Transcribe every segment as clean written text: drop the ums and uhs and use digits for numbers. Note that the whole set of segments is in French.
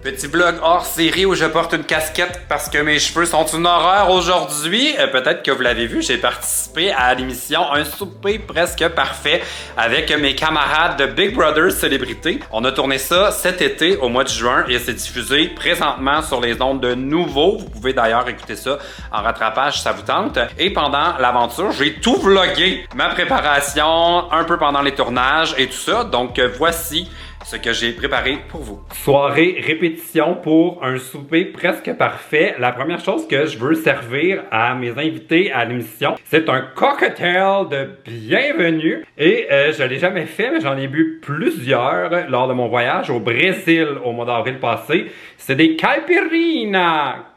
Petit vlog hors série où je porte une casquette parce que mes cheveux sont une horreur aujourd'hui. Peut-être que vous l'avez vu, j'ai participé à l'émission Un souper presque parfait avec mes camarades de Big Brother Célébrité. On a tourné ça cet été au mois de juin et c'est diffusé présentement sur les ondes de Nouveau. Vous pouvez d'ailleurs écouter ça en rattrapage si ça vous tente. Et pendant l'aventure, j'ai tout vlogué. Ma préparation, un peu pendant les tournages et tout ça. Donc voici ce que j'ai préparé pour vous. Soirée répétition pour un souper presque parfait. La première chose que je veux servir à mes invités à l'émission, c'est un cocktail de bienvenue. Et je l'ai jamais fait, mais j'en ai bu plusieurs lors de mon voyage au Brésil au mois d'avril passé. C'est des caipirinha.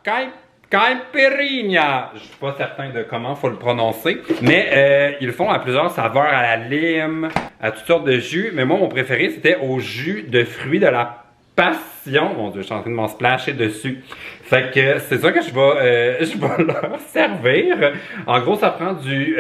Caipirinha, je suis pas certain de comment faut le prononcer, mais ils le font à plusieurs saveurs, à la lime, à toutes sortes de jus. Mais moi, mon préféré, c'était au jus de fruits de la passion. Mon Dieu, je suis en train de m'en splasher dessus. Fait que c'est ça que je vais leur servir. En gros, ça prend du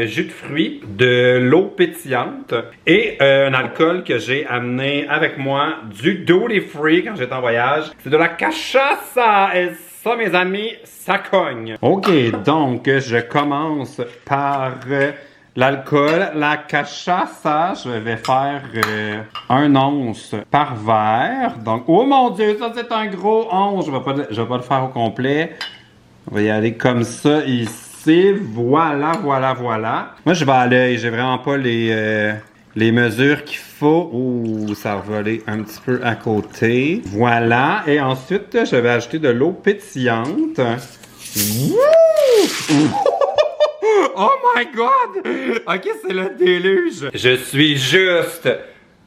jus de fruits, de l'eau pétillante et un alcool que j'ai amené avec moi du Duty Free quand j'étais en voyage. C'est de la cachaça. Et ça, mes amis, ça cogne. OK, donc je commence par l'alcool. La cachaça, je vais faire 1 once par verre. Donc, oh mon Dieu, ça c'est un gros once. Je vais pas le faire au complet. On va y aller comme ça ici. Voilà. Moi, je vais à l'œil. J'ai vraiment pas les mesures qu'il faut. Ouh, ça a volé un petit peu à côté. Voilà. Et ensuite, je vais ajouter de l'eau pétillante. Oh my God! OK, c'est le déluge. Je suis juste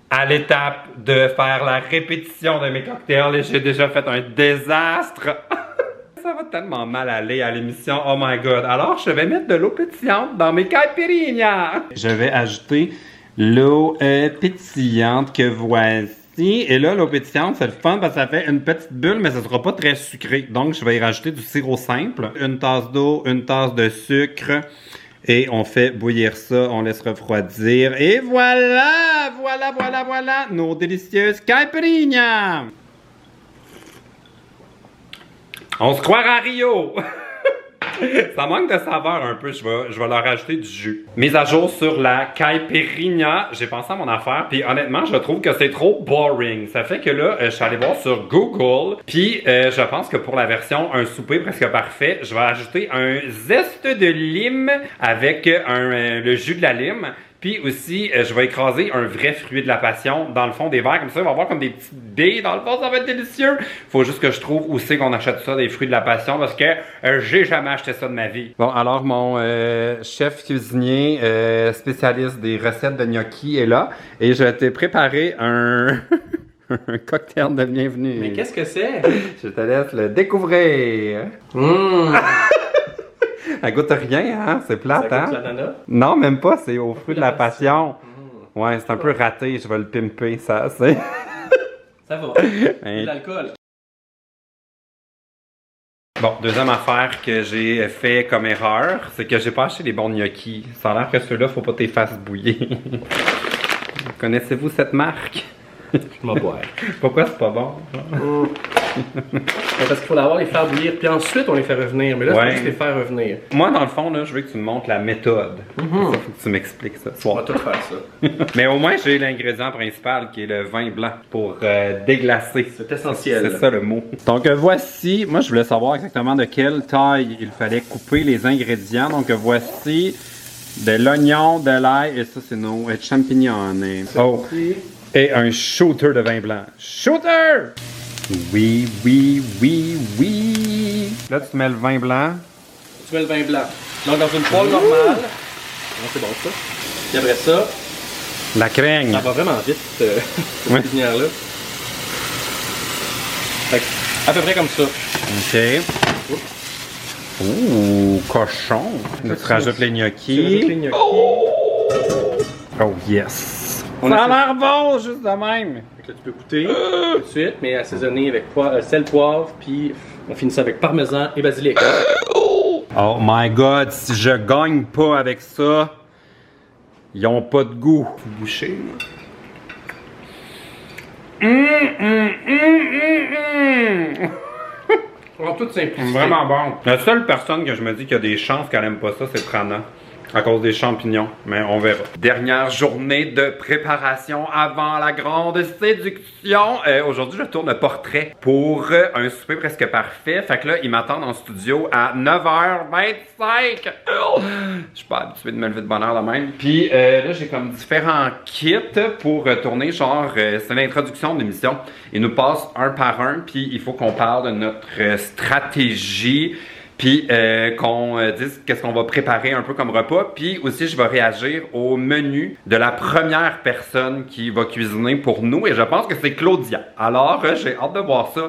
à l'étape de faire la répétition de mes cocktails et j'ai déjà fait un désastre. Ça va tellement mal aller à l'émission. Oh my God. Alors, je vais mettre de l'eau pétillante dans mes caipirinhas. Je vais ajouter l'eau pétillante que voici. Et là, l'eau pétillante, c'est le fun parce que ça fait une petite bulle, mais ça sera pas très sucré. Donc, je vais y rajouter du sirop simple. 1 tasse d'eau, 1 tasse de sucre. Et on fait bouillir ça, on laisse refroidir. Et voilà! Voilà! Nos délicieuses caipirinhas! On se croira à Rio! Ça manque de saveur un peu, je vais leur rajouter du jus. Mise à jour sur la caipirinha, j'ai pensé à mon affaire, puis honnêtement, je trouve que c'est trop boring. Ça fait que là, je suis allé voir sur Google, puis je pense que pour la version un souper presque parfait, je vais ajouter un zeste de lime avec le jus de la lime. Puis aussi, je vais écraser un vrai fruit de la passion dans le fond des verres. Comme ça, il va y avoir comme des petites billes dans le fond. Ça va être délicieux. Faut juste que je trouve où c'est qu'on achète ça, des fruits de la passion, parce que j'ai jamais acheté ça de ma vie. Bon, alors mon chef cuisinier spécialiste des recettes de gnocchi est là. Et je t'ai préparé un cocktail de bienvenue. Mais qu'est-ce que c'est? Je te laisse le découvrir. Elle goûte rien, hein? C'est plate, hein? Ça goûte l'ananas? Non, même pas, c'est au fruit de la passion. Ouais, c'est un peu raté, je vais le pimper, ça, c'est... Ça va. De l'alcool. Bon, deuxième affaire que j'ai fait comme erreur, c'est que j'ai pas acheté les bons gnocchis. Ça a l'air que ceux-là, faut pas t'es fasses bouillir. Connaissez-vous cette marque? Je m'en bois. Pourquoi c'est pas bon? Parce qu'il faut d'abord les faire bouillir, puis ensuite on les fait revenir. Mais là, c'est juste les faire revenir. Moi, dans le fond, là, je veux que tu me montres la méthode. Ça, faut que tu m'expliques ça. On va tout faire ça. Mais au moins, j'ai l'ingrédient principal qui est le vin blanc pour déglacer. C'est essentiel. C'est ça le mot. Donc voici, moi je voulais savoir exactement de quelle taille il fallait couper les ingrédients. Donc voici de l'oignon, de l'ail, et ça c'est nos champignons. Oh, et un shooter de vin blanc. Shooter! Oui. Là, tu mets le vin blanc. Tu mets le vin blanc. Donc, dans une poêle normale. C'est bon, ça. Puis après ça, la craigne. ça va vraiment vite, cette cuisinière-là. Fait que, à peu près comme ça. OK. Ouh, cochon. Là, tu rajoutes les gnocchis. Oh, yes. Ça a l'air bon, juste de même. Fait que là, tu peux goûter tout de suite, mais assaisonner avec sel, poivre, puis on finit ça avec parmesan et basilic. Oh my God, si je gagne pas avec ça, ils ont pas de goût. Faut boucher. En toute simplicité. Vraiment bon. La seule personne que je me dis qu'il y a des chances qu'elle aime pas ça, c'est Trana. À cause des champignons, mais on verra. Dernière journée de préparation avant la grande séduction. Aujourd'hui, je tourne le portrait pour un souper presque parfait. Fait que là, ils m'attendent en studio à 9h25. Je suis pas habitué de me lever de bonne heure de même. Puis là, j'ai comme différents kits pour tourner. Genre, c'est l'introduction de l'émission. Ils nous passent un par un, puis il faut qu'on parle de notre stratégie. Puis qu'on dise qu'est-ce qu'on va préparer un peu comme repas. Puis aussi, je vais réagir au menu de la première personne qui va cuisiner pour nous. Et je pense que c'est Claudia. Alors, j'ai hâte de voir ça.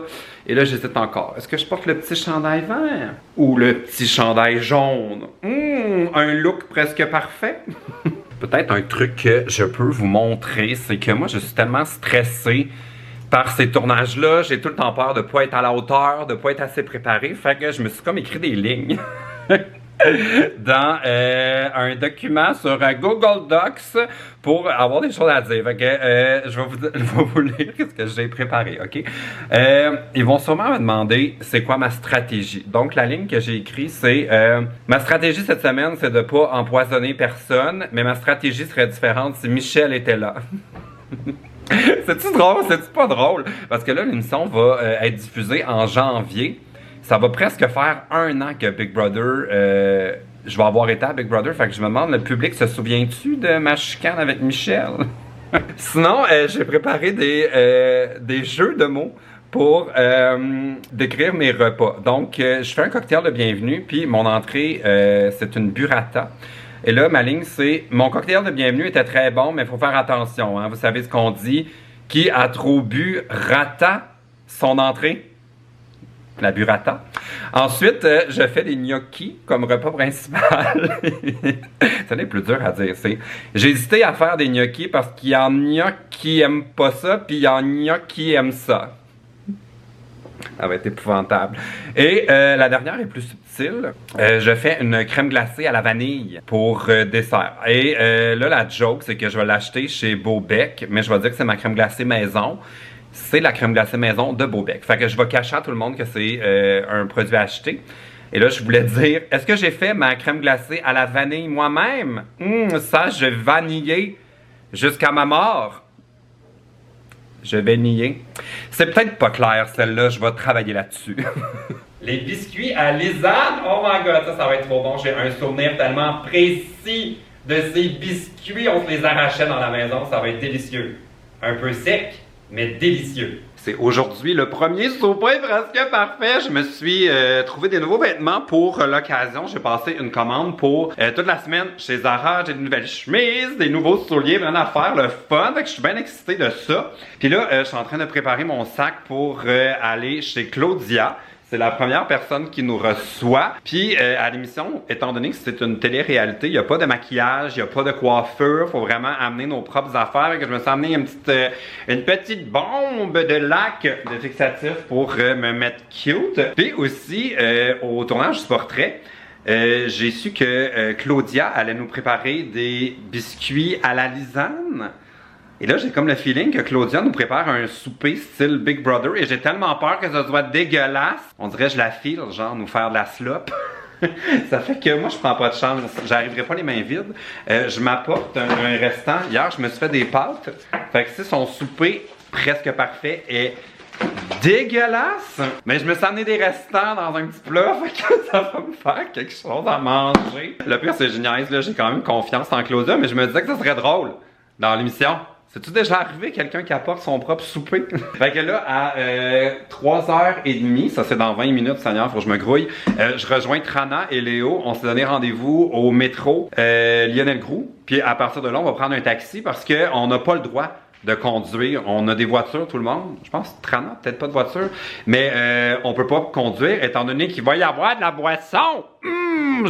Et là, j'hésite encore. Est-ce que je porte le petit chandail vert? Ou le petit chandail jaune? Un look presque parfait. Peut-être un truc que je peux vous montrer, c'est que moi, je suis tellement stressé par ces tournages-là, j'ai tout le temps peur de ne pas être à la hauteur, de ne pas être assez préparé. Fait que je me suis comme écrit des lignes dans un document sur Google Docs pour avoir des choses à dire. Fait que je vais vous lire ce que j'ai préparé, ok? Ils vont sûrement me demander c'est quoi ma stratégie. Donc la ligne que j'ai écrite, c'est ma stratégie cette semaine, c'est de ne pas empoisonner personne, mais ma stratégie serait différente si Michel était là. C'est-tu drôle? C'est-tu pas drôle? Parce que là, l'émission va être diffusée en janvier. Ça va presque faire 1 an que Big Brother... je vais avoir été à Big Brother. Fait que je me demande, le public se souvient-tu de ma chicane avec Michel? Sinon, j'ai préparé des jeux de mots pour décrire mes repas. Donc, je fais un cocktail de bienvenue, puis mon entrée, c'est une burrata. Et là, ma ligne, c'est « Mon cocktail de bienvenue était très bon, mais il faut faire attention. Hein. Vous savez ce qu'on dit. Qui a trop bu rata son entrée? » La burrata. Ensuite, je fais des gnocchis comme repas principal. C'est le plus dur à dire. J'ai hésité à faire des gnocchis parce qu'il y en a qui aiment pas ça, puis il y en a qui aiment ça. Ça va être épouvantable. Et la dernière est plus subtile. Je fais une crème glacée à la vanille pour dessert. Et là, la joke, c'est que je vais l'acheter chez Beaubec, mais je vais dire que c'est ma crème glacée maison. C'est la crème glacée maison de Beaubec. Fait que je vais cacher à tout le monde que c'est un produit acheté. Et là, je voulais dire, est-ce que j'ai fait ma crème glacée à la vanille moi-même? Ça, je vais vaniller jusqu'à ma mort. Je vais nier. C'est peut-être pas clair, celle-là. Je vais travailler là-dessus. Les biscuits à Lisanne. Oh my god, ça va être trop bon. J'ai un souvenir tellement précis de ces biscuits. On se les arrachait dans la maison. Ça va être délicieux. Un peu sec, mais délicieux. C'est aujourd'hui le premier souper presque parfait. Je me suis trouvé des nouveaux vêtements pour l'occasion. J'ai passé une commande pour toute la semaine chez Zara. J'ai de nouvelles chemises, des nouveaux souliers, rien à faire, le fun. Fait que je suis bien excité de ça. Puis là, je suis en train de préparer mon sac pour aller chez Claudia. C'est la première personne qui nous reçoit. Puis à l'émission, étant donné que c'est une télé-réalité, il n'y a pas de maquillage, il n'y a pas de coiffure. Il faut vraiment amener nos propres affaires. Et que je me suis amené une petite bombe de lac de fixatif pour me mettre cute. Puis aussi, au tournage du portrait, j'ai su que Claudia allait nous préparer des biscuits à la Lisanne. Et là, j'ai comme le feeling que Claudia nous prépare un souper style Big Brother et j'ai tellement peur que ça soit dégueulasse. On dirait que je la file, genre nous faire de la slop. Ça fait que moi, je prends pas de chance. J'arriverai pas les mains vides. Je m'apporte un restant. Hier, je me suis fait des pâtes. Fait que si son souper presque parfait est dégueulasse, mais je me suis amené des restants dans un petit plat, fait que ça va me faire quelque chose à manger. Le pire, c'est génial, là, j'ai quand même confiance en Claudia, mais je me disais que ça serait drôle dans l'émission. C'est-tu déjà arrivé quelqu'un qui apporte son propre souper? Fait que là, à 3h30, ça c'est dans 20 minutes, Seigneur, faut que je me grouille, je rejoins Trana et Léo. On s'est donné rendez-vous au métro Lionel Groulx. Puis à partir de là, on va prendre un taxi parce qu'on n'a pas le droit de conduire. On a des voitures, tout le monde. Je pense Trana, peut-être pas de voiture. Mais on peut pas conduire étant donné qu'il va y avoir de la boisson.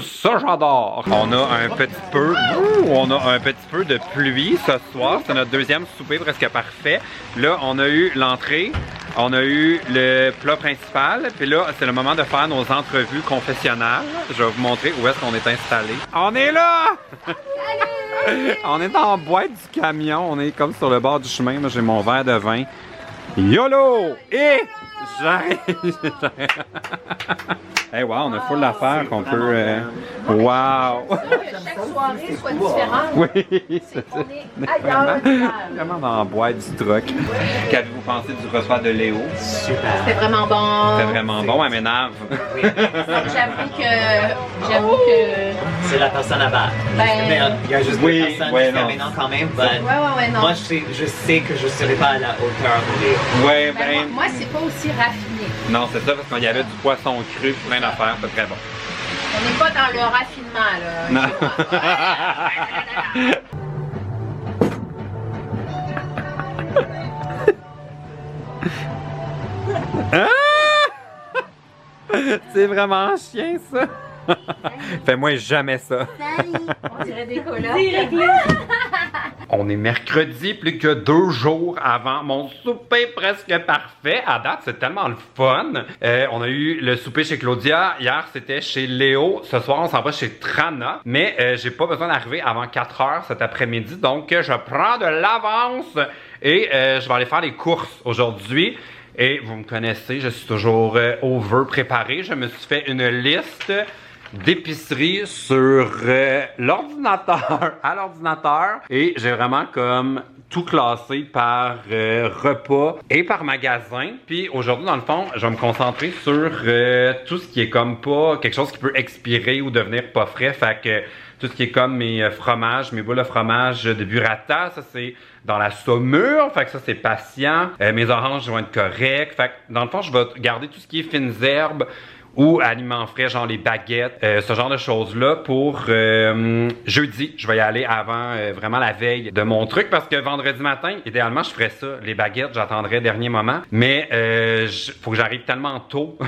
Ça j'adore. On a un petit peu de pluie ce soir. C'est notre deuxième souper presque parfait. Là, on a eu l'entrée. On a eu le plat principal. Puis là, c'est le moment de faire nos entrevues confessionnales. Je vais vous montrer où est-ce qu'on est installé. On est là! On est dans la boîte du camion. On est comme sur le bord du chemin. Moi, j'ai mon verre de vin. YOLO! Et J'arrive. Hey, wow, on a full d'affaires qu'on peut. Wow! Chaque soirée soit différente. Oui, C'est qu'on est ailleurs. vraiment dans la boîte du truck. Qu'avez-vous pensé du repas de Léo? Super. C'était vraiment bon. C'était vraiment bon, elle m'énerve. J'avoue que. C'est la personne à battre. Mais il y a juste Oui, deux personnes ouais, jusqu'à non. maintenant quand même. Ouais, non. Moi, je sais que je serai pas à la hauteur de Léo. Ouais, Ben, moi, c'est pas aussi raffiné. Non, c'est ça, parce qu'il y avait du poisson cru, plein d'affaires, c'est très bon. On n'est pas dans le raffinement, là. Non. C'est vraiment chien, ça. Fais-moi jamais ça. On dirait des colocs. On est mercredi, plus que 2 jours avant mon souper presque parfait. À date, c'est tellement le fun. On a eu le souper chez Claudia. Hier, c'était chez Léo. Ce soir, on s'en va chez Trana. Mais j'ai pas besoin d'arriver avant 4 heures cet après-midi. Donc, je prends de l'avance et je vais aller faire les courses aujourd'hui. Et vous me connaissez, je suis toujours over préparé. Je me suis fait une liste d'épicerie sur l'ordinateur, à l'ordinateur. Et j'ai vraiment comme tout classé par repas et par magasin. Puis aujourd'hui, dans le fond, je vais me concentrer sur tout ce qui est comme pas quelque chose qui peut expirer ou devenir pas frais. Fait que tout ce qui est comme mes fromages, mes boules de fromage de burrata, ça c'est dans la saumure, fait que ça c'est patient. Mes oranges vont être corrects. Fait que dans le fond, je vais garder tout ce qui est fines herbes ou aliments frais, genre les baguettes, ce genre de choses-là pour jeudi. Je vais y aller avant vraiment la veille de mon truc parce que vendredi matin, idéalement, je ferais ça. Les baguettes, j'attendrai dernier moment. Mais faut que j'arrive tellement tôt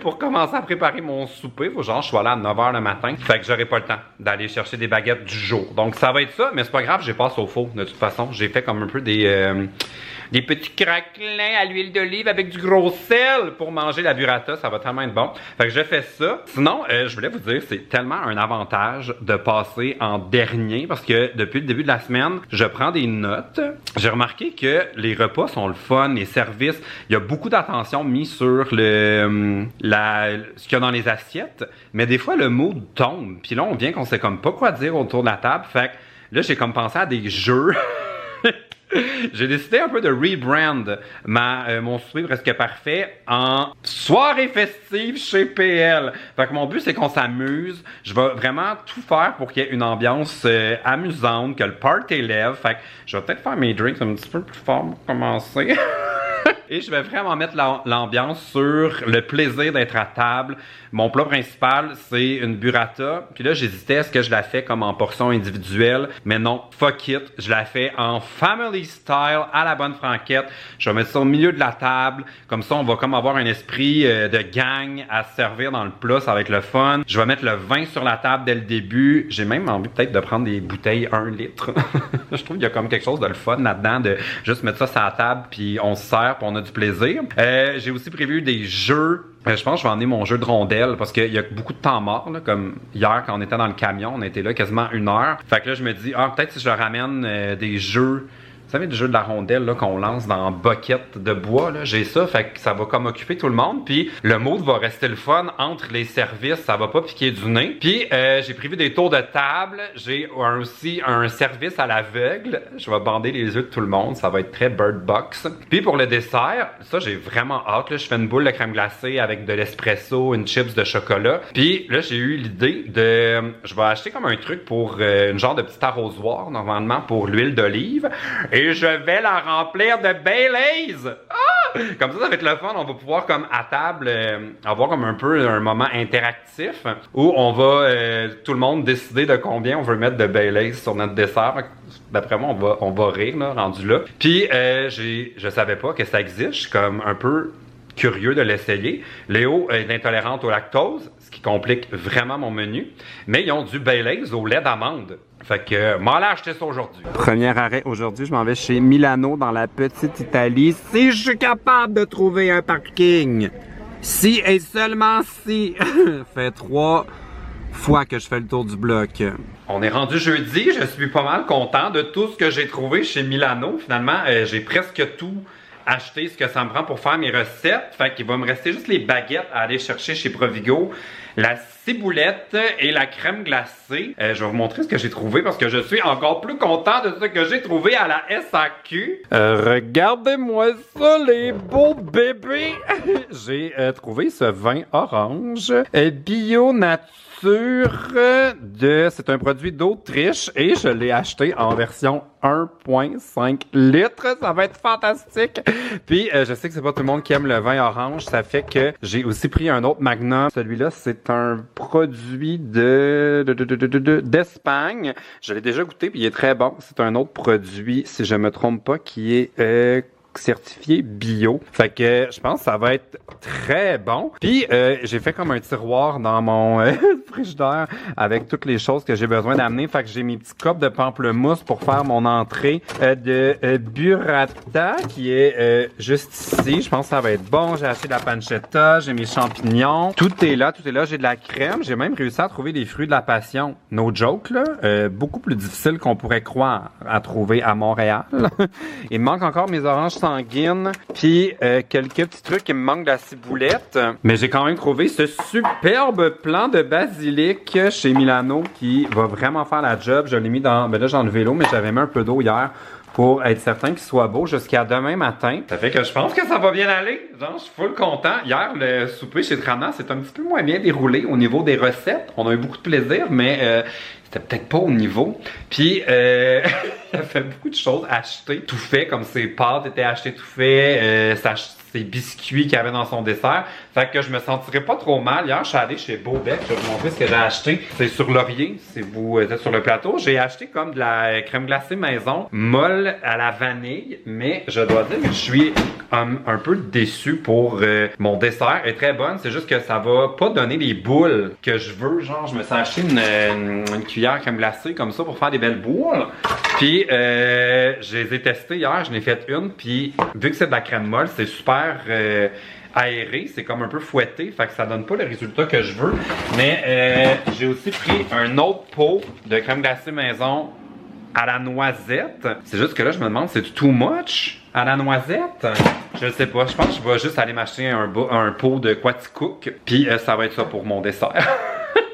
pour commencer à préparer mon souper. Faut genre, je sois là à 9h le matin. Fait que j'aurai pas le temps d'aller chercher des baguettes du jour. Donc ça va être ça, mais c'est pas grave, j'ai passé au four de toute façon. J'ai fait comme un peu des petits craquelins à l'huile d'olive avec du gros sel pour manger la burrata. Ça va tellement être bon. Fait que je fais ça. Sinon, je voulais vous dire, c'est tellement un avantage de passer en dernier parce que depuis le début de la semaine, je prends des notes. J'ai remarqué que les repas sont le fun, les services. Il y a beaucoup d'attention mise sur ce qu'il y a dans les assiettes. Mais des fois, le mood tombe. Puis là, on vient qu'on sait comme pas quoi dire autour de la table. Fait que là, j'ai comme pensé à des jeux. J'ai décidé un peu de rebrand mon souper presque parfait en soirée festive chez PL. Fait que mon but, c'est qu'on s'amuse. Je vais vraiment tout faire pour qu'il y ait une ambiance amusante, que le party lève. Fait que je vais peut-être faire mes drinks un petit peu plus fort pour commencer. Et je vais vraiment mettre l'ambiance sur le plaisir d'être à table. Mon plat principal, c'est une burrata. Puis là, j'hésitais, est-ce que je la fais comme en portion individuelle? Mais non, fuck it. Je la fais en family style, à la bonne franquette. Je vais mettre ça au milieu de la table. Comme ça, on va comme avoir un esprit de gang à se servir dans le plat. Ça va être le fun. Je vais mettre le vin sur la table dès le début. J'ai même envie peut-être de prendre des bouteilles 1 litre. Je trouve qu'il y a comme quelque chose de le fun là-dedans, de juste mettre ça sur la table, puis on se sert, puis on a du plaisir. J'ai aussi prévu des jeux. Je pense que je vais emmener mon jeu de rondelles parce qu'il y a beaucoup de temps mort, là, comme hier quand on était dans le camion, on était là quasiment 1 heure. Fait que là, je me dis, peut-être si je leur ramène des jeux. Vous savez, le jeu de la rondelle là, qu'on lance dans boquette de bois, là, j'ai ça, fait que ça va comme occuper tout le monde. Puis le mood va rester le fun entre les services, ça va pas piquer du nez. Puis j'ai prévu des tours de table, j'ai aussi un service à l'aveugle. Je vais bander les yeux de tout le monde, ça va être très Bird Box. Puis pour le dessert, ça j'ai vraiment hâte. Là, je fais une boule de crème glacée avec de l'espresso, une chips de chocolat. Puis là, j'ai eu l'idée de... Je vais acheter comme un truc pour une genre de petit arrosoir, normalement, pour l'huile d'olive. Et je vais la remplir de Baileys! Ah! Comme ça va être le fun. On va pouvoir, comme à table, avoir comme un peu un moment interactif où on va, tout le monde, décider de combien on veut mettre de Baileys sur notre dessert. D'après moi, on va rire, là, rendu là. Puis, je savais pas que ça existe. Je suis comme un peu curieux de l'essayer. Léo est intolérante au lactose, ce qui complique vraiment mon menu. Mais ils ont du Baileys au lait d'amande. Fait que m'en allez acheter ça aujourd'hui. Premier arrêt aujourd'hui, je m'en vais chez Milano dans la petite Italie. Si je suis capable de trouver un parking. Si et seulement si. Fait 3 fois que je fais le tour du bloc. On est rendu jeudi, je suis pas mal content de tout ce que j'ai trouvé chez Milano. Finalement, j'ai presque tout acheté ce que ça me prend pour faire mes recettes. Fait qu'il va me rester juste les baguettes à aller chercher chez Provigo, la ciboulette et la crème glacée. Je vais vous montrer ce que j'ai trouvé parce que je suis encore plus content de ce que j'ai trouvé à la SAQ. Regardez-moi ça, les beaux bébés! J'ai trouvé ce vin orange bio nature. C'est un produit d'Autriche et je l'ai acheté en version 1,5 litres. Ça va être fantastique. Puis, je sais que c'est pas tout le monde qui aime le vin orange. Ça fait que j'ai aussi pris un autre Magnum. Celui-là, c'est un produit d'Espagne. Je l'ai déjà goûté puis il est très bon. C'est un autre produit, si je me trompe pas, qui est certifié bio. Fait que je pense que ça va être très bon. Puis j'ai fait comme un tiroir dans mon frigidaire avec toutes les choses que j'ai besoin d'amener. Fait que j'ai mes petits copes de pamplemousse pour faire mon entrée de burrata qui est juste ici. Je pense que ça va être bon. J'ai acheté de la pancetta, j'ai mes champignons. Tout est là, tout est là. J'ai de la crème. J'ai même réussi à trouver des fruits de la passion. No joke, là. Beaucoup plus difficile qu'on pourrait croire à trouver à Montréal. Il me manque encore mes oranges sanguine, puis quelques petits trucs qui me manquent de la ciboulette. Mais j'ai quand même trouvé ce superbe plant de basilic chez Milano qui va vraiment faire la job. Je l'ai mis dans... Ben là, j'ai enlevé l'eau, mais j'avais mis un peu d'eau hier pour être certain qu'il soit beau jusqu'à demain matin. Ça fait que je pense que ça va bien aller. Genre, je suis full content. Hier, le souper chez Trana, c'est un petit peu moins bien déroulé au niveau des recettes. On a eu beaucoup de plaisir, mais... c'était peut-être pas au niveau. Puis, il a fait beaucoup de choses achetées, tout fait, comme ses pâtes étaient achetées tout fait, ses biscuits qu'il y avait dans son dessert. Fait que je me sentirais pas trop mal. Hier, je suis allé chez Beaubec, je vais vous montrer ce que j'ai acheté. C'est sur Laurier, si vous êtes sur le plateau. J'ai acheté comme de la crème glacée maison, molle à la vanille, mais je dois dire que je suis un peu déçu pour mon dessert. Elle est très bonne, c'est juste que ça va pas donner les boules que je veux. Genre, je me suis acheté une cuillère crème glacée comme ça pour faire des belles boules. Puis, je les ai testées hier, je n'ai fait une, puis vu que c'est de la crème molle, c'est super aéré, c'est comme un peu fouetté, fait que ça donne pas le résultat que je veux. Mais j'ai aussi pris un autre pot de crème glacée maison à la noisette. C'est juste que là, je me demande, c'est too much à la noisette? Je sais pas, je pense que je vais juste aller m'acheter un pot de Quaticook, puis ça va être ça pour mon dessert.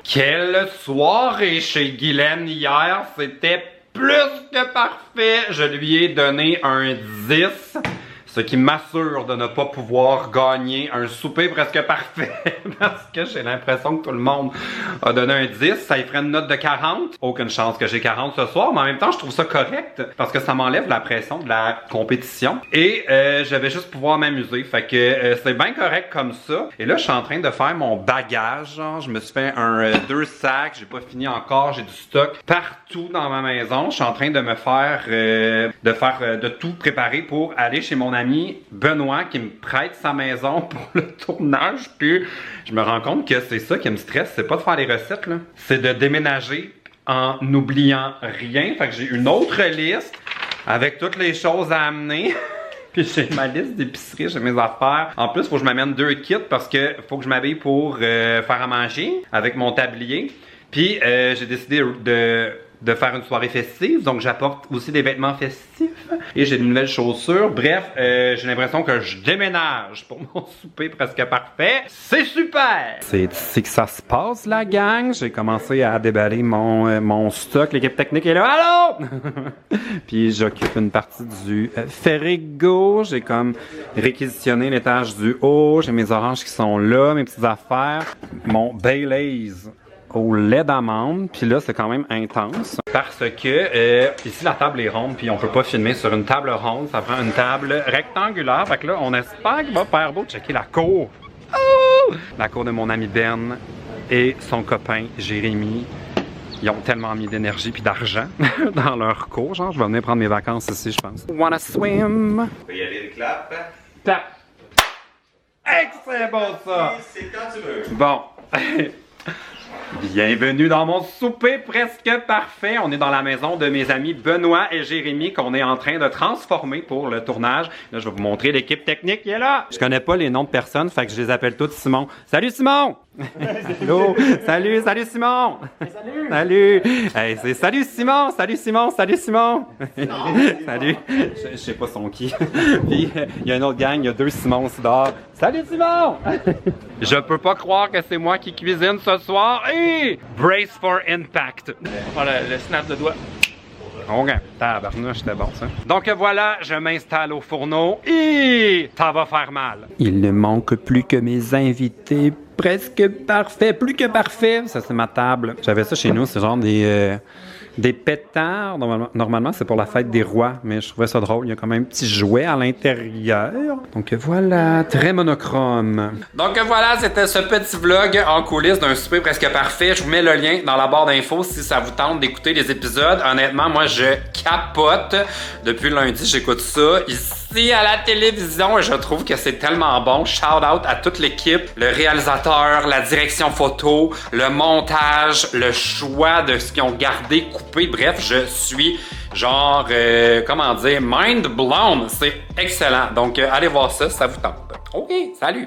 Quelle soirée chez Guylaine hier, c'était plus que parfait. Je lui ai donné un 10. Ce qui m'assure de ne pas pouvoir gagner un souper presque parfait. Parce que j'ai l'impression que tout le monde a donné un 10. Ça y ferait une note de 40. Aucune chance que j'ai 40 ce soir. Mais en même temps, je trouve ça correct. Parce que ça m'enlève la pression de la compétition. Et je vais juste pouvoir m'amuser. Fait que c'est bien correct comme ça. Et là, je suis en train de faire mon bagage. Genre, je me suis fait 2 sacs. J'ai pas fini encore. J'ai du stock partout dans ma maison. Je suis en train de me faire... de tout préparer pour aller chez mon ami Benoît qui me prête sa maison pour le tournage. Puis je me rends compte que c'est ça qui me stresse, c'est pas de faire les recettes là, c'est de déménager en n'oubliant rien. Fait que j'ai une autre liste avec toutes les choses à amener. Puis j'ai ma liste d'épicerie, j'ai mes affaires. En plus, il faut que je m'amène 2 kits parce que faut que je m'habille pour faire à manger avec mon tablier. Puis j'ai décidé de faire une soirée festive, donc j'apporte aussi des vêtements festifs et j'ai de nouvelles chaussures. Bref, j'ai l'impression que je déménage pour mon souper presque parfait. C'est super! C'est ici que ça se passe, la gang. J'ai commencé à déballer mon stock. L'équipe technique est là. Allô? Puis j'occupe une partie du frigo. J'ai comme réquisitionné l'étage du haut. J'ai mes oranges qui sont là, mes petites affaires. Mon Baileys au lait d'amande, puis là c'est quand même intense parce que ici la table est ronde puis on peut pas filmer sur une table ronde, ça prend une table rectangulaire. Fait que là on espère qu'il va faire beau. Checker la cour, oh! La cour de mon ami Ben et son copain Jérémy. Ils ont tellement mis d'énergie puis d'argent dans leur cour. Genre je vais venir prendre mes vacances ici, je pense. Wanna swim? On peut y aller le clap. Tap. Hey, c'est bon ça. C'est quand tu veux. Bon. Bienvenue dans mon souper presque parfait. On est dans la maison de mes amis Benoît et Jérémy qu'on est en train de transformer pour le tournage. Là, je vais vous montrer l'équipe technique qui est là. Je connais pas les noms de personnes, fait que je les appelle tous Simon. Salut Simon! Allô? Salut Simon! Salut! Hey, salut Simon! Salut Simon! Salut Simon! Salut! Je sais pas son qui. Puis, il y a une autre gang, il y a 2 Simons ici dehors. Salut Simon! Je peux pas croire que c'est moi qui cuisine ce soir. Hey! Brace for impact. Voilà, le snap de doigt. OK. Tabarnouche, c'était bon, ça. Donc voilà, je m'installe au fourneau et ça va faire mal. Il ne manque plus que mes invités. Presque parfait, plus que parfait. Ça, c'est ma table. J'avais ça chez nous, c'est genre des pétards. Normalement, c'est pour la fête des rois, mais je trouvais ça drôle. Il y a quand même un petit jouet à l'intérieur. Donc voilà, très monochrome. Donc voilà, c'était ce petit vlog en coulisses d'un souper presque parfait. Je vous mets le lien dans la barre d'infos si ça vous tente d'écouter les épisodes. Honnêtement, moi, je capote. Depuis lundi, j'écoute ça ici à la télévision et je trouve que c'est tellement bon. Shout out à toute l'équipe, le réalisateur, la direction photo, le montage, le choix de ce qu'ils ont gardé, coupé. Bref, je suis genre, comment dire, mind blown. C'est excellent. Donc, allez voir ça si ça vous tente. OK, salut!